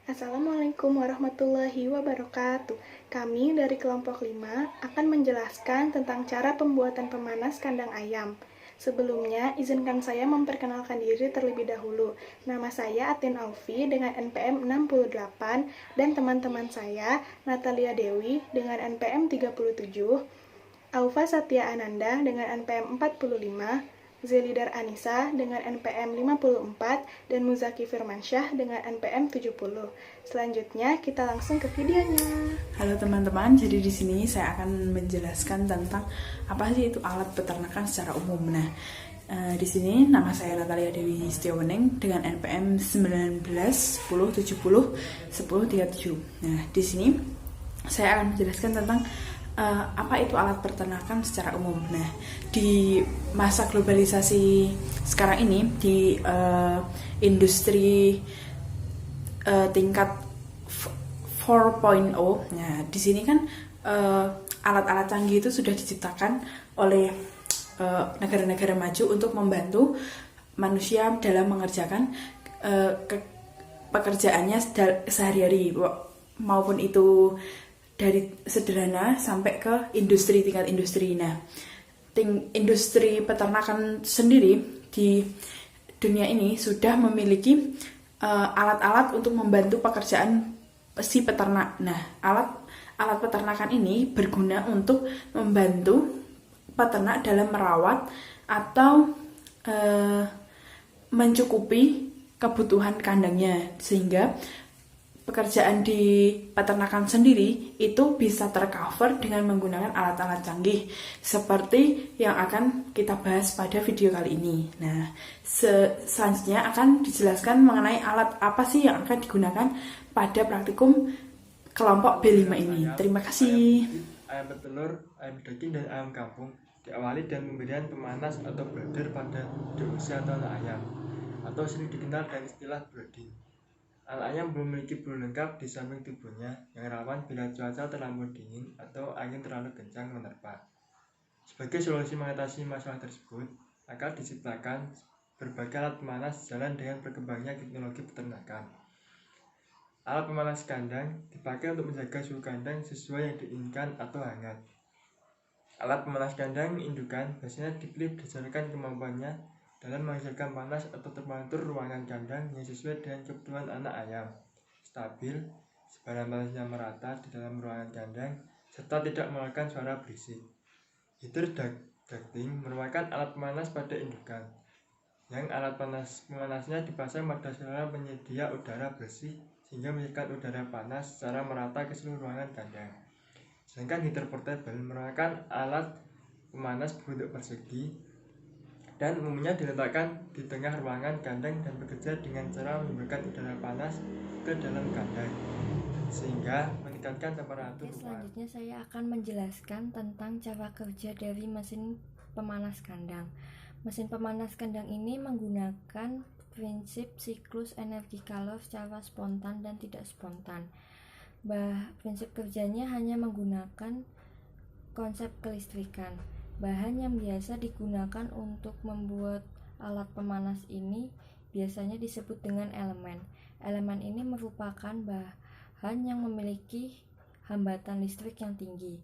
Assalamualaikum warahmatullahi wabarakatuh. Kami dari kelompok 5 akan menjelaskan tentang cara pembuatan pemanas kandang ayam. Sebelumnya, izinkan saya memperkenalkan diri terlebih dahulu. Nama saya Atin Aufi dengan NPM 68 dan teman-teman saya Natalia Dewi dengan NPM 37, Aufa Satya Ananda dengan NPM 45, Zelidar Anissa dengan NPM 54, dan Muzaki Firmansyah dengan NPM 70. Selanjutnya kita langsung ke videonya. Halo teman-teman, jadi di sini saya akan menjelaskan tentang apa sih itu alat peternakan secara umum. Nah, di sini nama saya Natalia Dewi Setiawening dengan NPM 19 10 70 10 37. Nah, di sini saya akan menjelaskan tentang apa itu alat peternakan secara umum. Nah, di masa globalisasi sekarang ini di industri tingkat 4.0. Nah, di sini kan alat-alat canggih itu sudah diciptakan oleh negara-negara maju untuk membantu manusia dalam mengerjakan pekerjaannya sehari-hari, maupun itu dari sederhana sampai ke industri, tingkat industri. Nah, industri peternakan sendiri di dunia ini sudah memiliki alat-alat untuk membantu pekerjaan si peternak. Nah, alat peternakan ini berguna untuk membantu peternak dalam merawat atau mencukupi kebutuhan kandangnya, sehingga pekerjaan di peternakan sendiri itu bisa tercover dengan menggunakan alat-alat canggih seperti yang akan kita bahas pada video kali ini. Nah, selanjutnya akan dijelaskan mengenai alat apa sih yang akan digunakan pada praktikum kelompok B5 ini. Terima kasih. Ayam petelur, ayam daging, dan ayam kampung diawali dengan pemberian pemanas atau brooder pada usia atau anak ayam, atau sering dikenal dengan istilah brooding. Anak ayam belum memiliki bulu lengkap di samping tubuhnya yang rawan bila cuaca terlalu dingin atau angin terlalu kencang menerpa. Sebagai solusi mengatasi masalah tersebut, akan diciptakan berbagai alat pemanas sejalan dengan berkembangnya teknologi peternakan. Alat pemanas kandang dipakai untuk menjaga suhu kandang sesuai yang diinginkan atau hangat. Alat pemanas kandang indukan biasanya dipilih berdasarkan kemampuannya dalam menghasilkan panas atau temperatur ruangan kandang yang sesuai dengan kebutuhan anak ayam, stabil, sebaran panasnya merata di dalam ruangan kandang, serta tidak mengeluarkan suara berisik. Heater ducting merupakan alat pemanas pada indukan, yang alat pemanasnya dipasang pada saluran penyedia udara bersih sehingga menyekat udara panas secara merata ke seluruh ruangan kandang. Sedangkan heater portable merupakan alat pemanas berbentuk persegi dan umumnya diletakkan di tengah ruangan kandang dan bekerja dengan cara menimbulkan udara panas ke dalam kandang sehingga meningkatkan temperatur ruangan. Selanjutnya saya akan menjelaskan tentang cara kerja dari mesin pemanas kandang. Mesin pemanas kandang ini menggunakan prinsip siklus energi kalor secara spontan dan tidak spontan. Prinsip kerjanya hanya menggunakan konsep kelistrikan. Bahan yang biasa digunakan untuk membuat alat pemanas ini biasanya disebut dengan elemen. Elemen ini merupakan bahan yang memiliki hambatan listrik yang tinggi.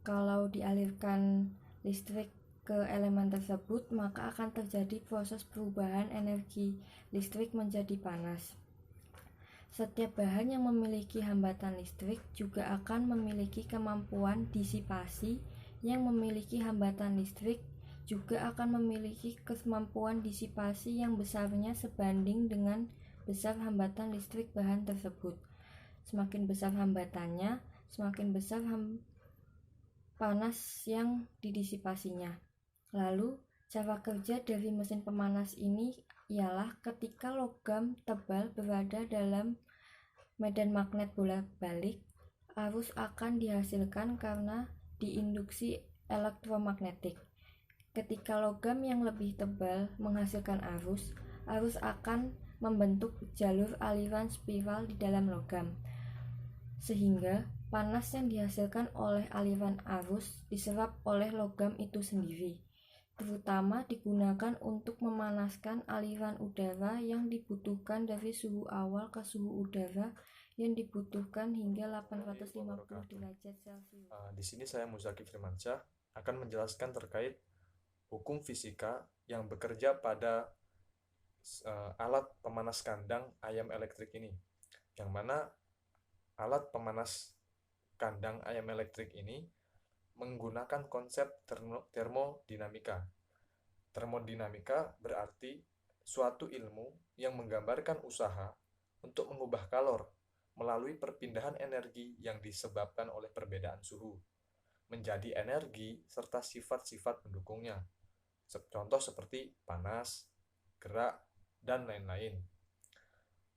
Kalau dialirkan listrik ke elemen tersebut, maka akan terjadi proses perubahan energi listrik menjadi panas. Setiap bahan yang memiliki hambatan listrik juga akan memiliki kemampuan disipasi. Yang memiliki hambatan listrik juga akan memiliki kemampuan disipasi yang besarnya sebanding dengan besar hambatan listrik bahan tersebut. Semakin besar hambatannya, semakin besar panas yang didisipasinya. Lalu, cara kerja dari mesin pemanas ini ialah ketika logam tebal berada dalam medan magnet bolak-balik, arus akan dihasilkan karena diinduksi elektromagnetik. Ketika logam yang lebih tebal menghasilkan arus akan membentuk jalur aliran spiral di dalam logam, sehingga panas yang dihasilkan oleh aliran arus diserap oleh logam itu sendiri. terutama digunakan untuk memanaskan aliran udara yang dibutuhkan dari suhu awal ke suhu udara yang dibutuhkan hingga 850 derajat Celcius. Di sini saya Muzaki Firmansyah akan menjelaskan terkait hukum fisika yang bekerja pada alat pemanas kandang ayam elektrik ini. Yang mana alat pemanas kandang ayam elektrik ini menggunakan konsep termodinamika. Termodinamika berarti suatu ilmu yang menggambarkan usaha untuk mengubah kalor melalui perpindahan energi yang disebabkan oleh perbedaan suhu menjadi energi serta sifat-sifat pendukungnya. Contoh seperti panas, gerak, dan lain-lain.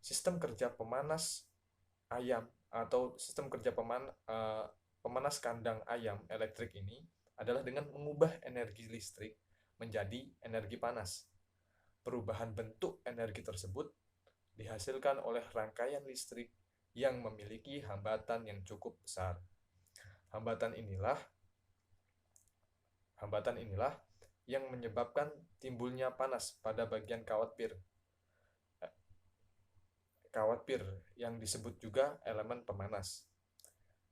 Sistem kerja pemanas ayam atau sistem kerja pemanas kandang ayam elektrik ini adalah dengan mengubah energi listrik menjadi energi panas. Perubahan bentuk energi tersebut dihasilkan oleh rangkaian listrik yang memiliki hambatan yang cukup besar. Hambatan inilah yang menyebabkan timbulnya panas pada bagian kawat pir. Kawat pir yang disebut juga elemen pemanas.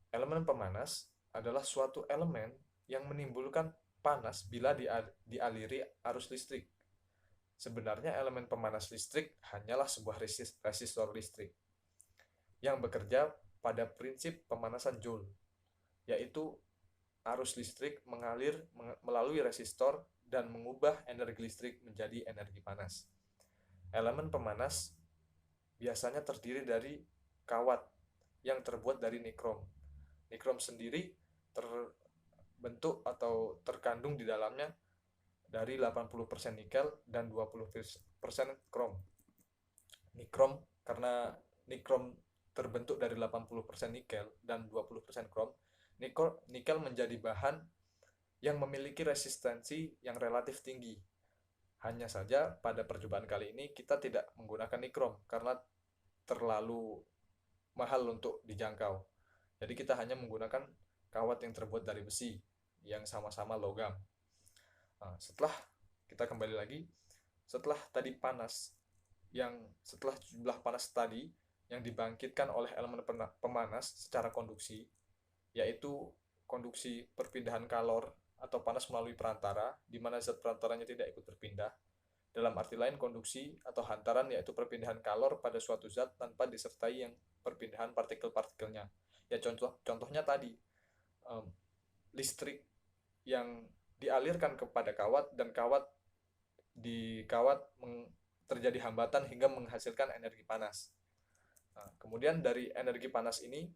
Elemen pemanas adalah suatu elemen yang menimbulkan panas bila dialiri arus listrik. Sebenarnya elemen pemanas listrik hanyalah sebuah resistor listrik yang bekerja pada prinsip pemanasan Joule, yaitu arus listrik mengalir melalui resistor dan mengubah energi listrik menjadi energi panas. Elemen pemanas biasanya terdiri dari kawat yang terbuat dari nikrom. Nikrom sendiri terbentuk atau terkandung di dalamnya dari 80% nikel dan 20% krom. Nikrom, karena nikrom terbentuk dari 80% nikel dan 20% krom, nikel menjadi bahan yang memiliki resistensi yang relatif tinggi. Hanya saja pada percobaan kali ini kita tidak menggunakan nikrom karena terlalu mahal untuk dijangkau. Jadi kita hanya menggunakan kawat yang terbuat dari besi yang sama-sama logam. Nah, setelah kita kembali lagi, setelah jumlah panas tadi yang dibangkitkan oleh elemen pemanas secara konduksi, yaitu konduksi perpindahan kalor atau panas melalui perantara, di mana zat perantaranya tidak ikut berpindah. Dalam arti lain, konduksi atau hantaran yaitu perpindahan kalor pada suatu zat tanpa disertai yang perpindahan partikel-partikelnya. Ya contohnya tadi, listrik yang dialirkan kepada kawat dan terjadi hambatan hingga menghasilkan energi panas. Nah, kemudian dari energi panas ini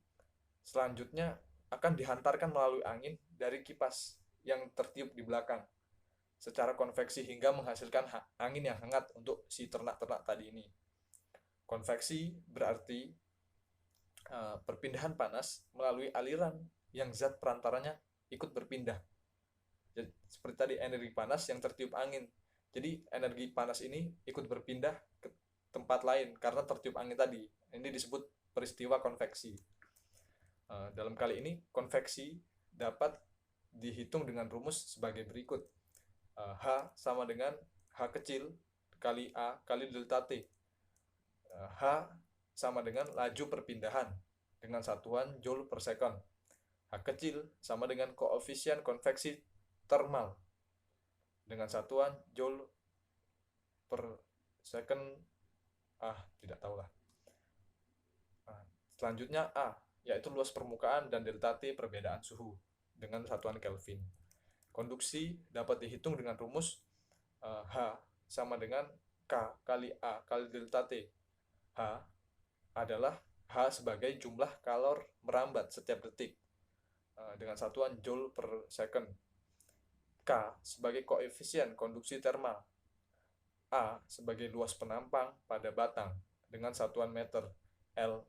selanjutnya akan dihantarkan melalui angin dari kipas yang tertiup di belakang secara konveksi hingga menghasilkan angin yang hangat untuk si ternak-ternak tadi ini. Konveksi berarti perpindahan panas melalui aliran yang zat perantaranya ikut berpindah. Jadi, seperti tadi energi panas yang tertiup angin. Jadi energi panas ini ikut berpindah ke tempat lain karena tertiup angin tadi. Ini disebut peristiwa konveksi. Dalam kali ini konveksi dapat dihitung dengan rumus sebagai berikut. H sama dengan H kecil kali A kali delta T. H sama dengan laju perpindahan dengan satuan Joule per second. H kecil sama dengan koefisien konveksi termal dengan satuan Joule per second. Tidak tahulah. Selanjutnya A, yaitu luas permukaan, dan delta T perbedaan suhu dengan satuan Kelvin. Konduksi dapat dihitung dengan rumus H sama dengan K kali A kali delta T. H adalah H sebagai jumlah kalor merambat setiap detik dengan satuan Joule per second. K sebagai koefisien konduksi termal. A sebagai luas penampang pada batang dengan satuan meter. L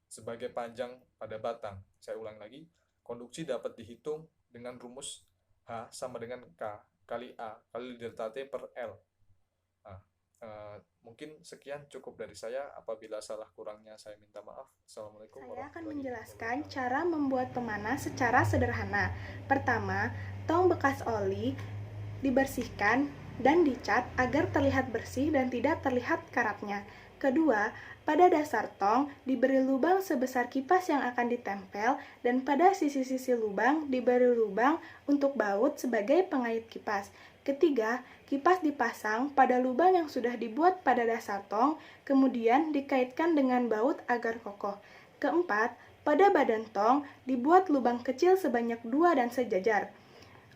sebagai panjang pada batang. Saya ulang lagi, konduksi dapat dihitung dengan rumus H sama dengan K kali A kali delta T per L. Mungkin sekian cukup dari saya. Apabila salah kurangnya saya minta maaf. Assalamualaikum Saya akan warahmatullahi menjelaskan wabarakatuh. cara membuat pemanas secara sederhana. Pertama, tong bekas oli dibersihkan dan dicat agar terlihat bersih dan tidak terlihat karatnya. Kedua, pada dasar tong diberi lubang sebesar kipas yang akan ditempel dan pada sisi-sisi lubang diberi lubang untuk baut sebagai pengait kipas. Ketiga, kipas dipasang pada lubang yang sudah dibuat pada dasar tong, kemudian dikaitkan dengan baut agar kokoh. Keempat, pada badan tong dibuat lubang kecil sebanyak 2 dan sejajar.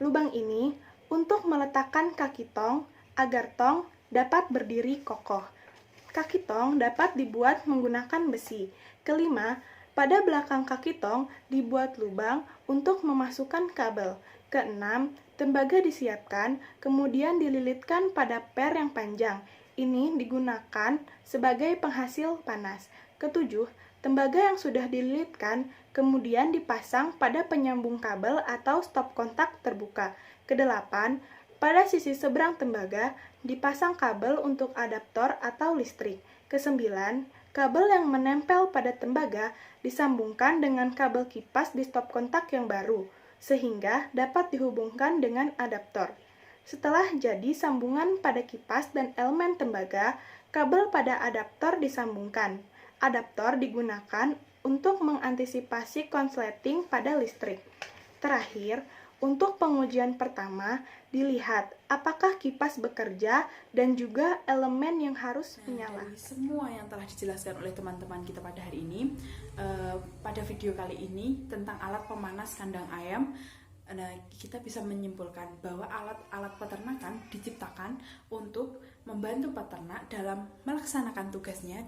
Lubang ini untuk meletakkan kaki tong agar tong dapat berdiri kokoh. Kaki tong dapat dibuat menggunakan besi. Kelima, pada belakang kaki tong dibuat lubang untuk memasukkan kabel. Keenam, tembaga disiapkan, kemudian dililitkan pada per yang panjang. Ini digunakan sebagai penghasil panas. Ketujuh, tembaga yang sudah dililitkan kemudian dipasang pada penyambung kabel atau stop kontak terbuka. Kedelapan, pada sisi seberang tembaga dipasang kabel untuk adaptor atau listrik. Kesembilan, kabel yang menempel pada tembaga disambungkan dengan kabel kipas di stop kontak yang baru, sehingga dapat dihubungkan dengan adaptor. Setelah jadi sambungan pada kipas dan elemen tembaga, kabel pada adaptor disambungkan. Adaptor digunakan untuk mengantisipasi konsleting pada listrik. Terakhir, untuk pengujian pertama, dilihat apakah kipas bekerja dan juga elemen yang harus menyala. Dari semua yang telah dijelaskan oleh teman-teman kita pada hari ini, pada video kali ini tentang alat pemanas kandang ayam, kita bisa menyimpulkan bahwa alat-alat peternakan diciptakan untuk membantu peternak dalam melaksanakan tugasnya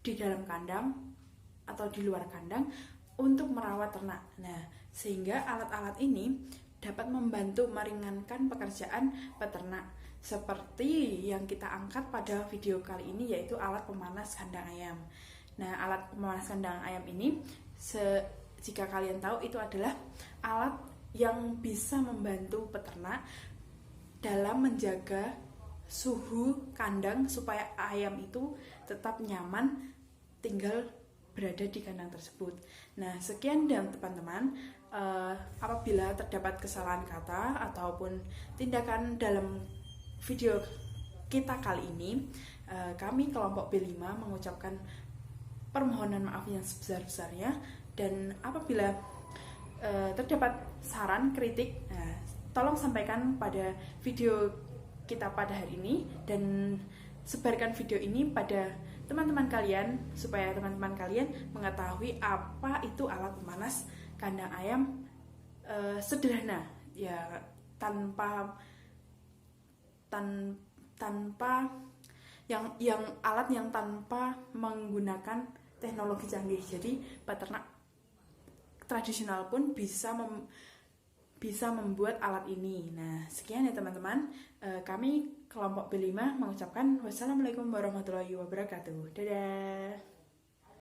di dalam kandang atau di luar kandang untuk merawat ternak. Sehingga alat-alat ini dapat membantu meringankan pekerjaan peternak seperti yang kita angkat pada video kali ini, yaitu alat pemanas kandang ayam. Alat pemanas kandang ayam ini, jika kalian tahu, itu adalah alat yang bisa membantu peternak dalam menjaga suhu kandang supaya ayam itu tetap nyaman tinggal berada di kandang tersebut. Sekian dan teman-teman, apabila terdapat kesalahan kata ataupun tindakan dalam video kita kali ini, kami kelompok B5 mengucapkan permohonan maaf yang sebesar-besarnya, dan apabila terdapat saran, kritik, tolong sampaikan pada video kita pada hari ini, dan sebarkan video ini pada teman-teman kalian supaya teman-teman kalian mengetahui apa itu alat pemanas kandang ayam sederhana, ya, tanpa yang alat yang tanpa menggunakan teknologi canggih. Jadi peternak tradisional pun bisa membuat alat ini. Sekian ya teman-teman. Kami kelompok B5 mengucapkan wassalamualaikum warahmatullahi wabarakatuh. Dadah.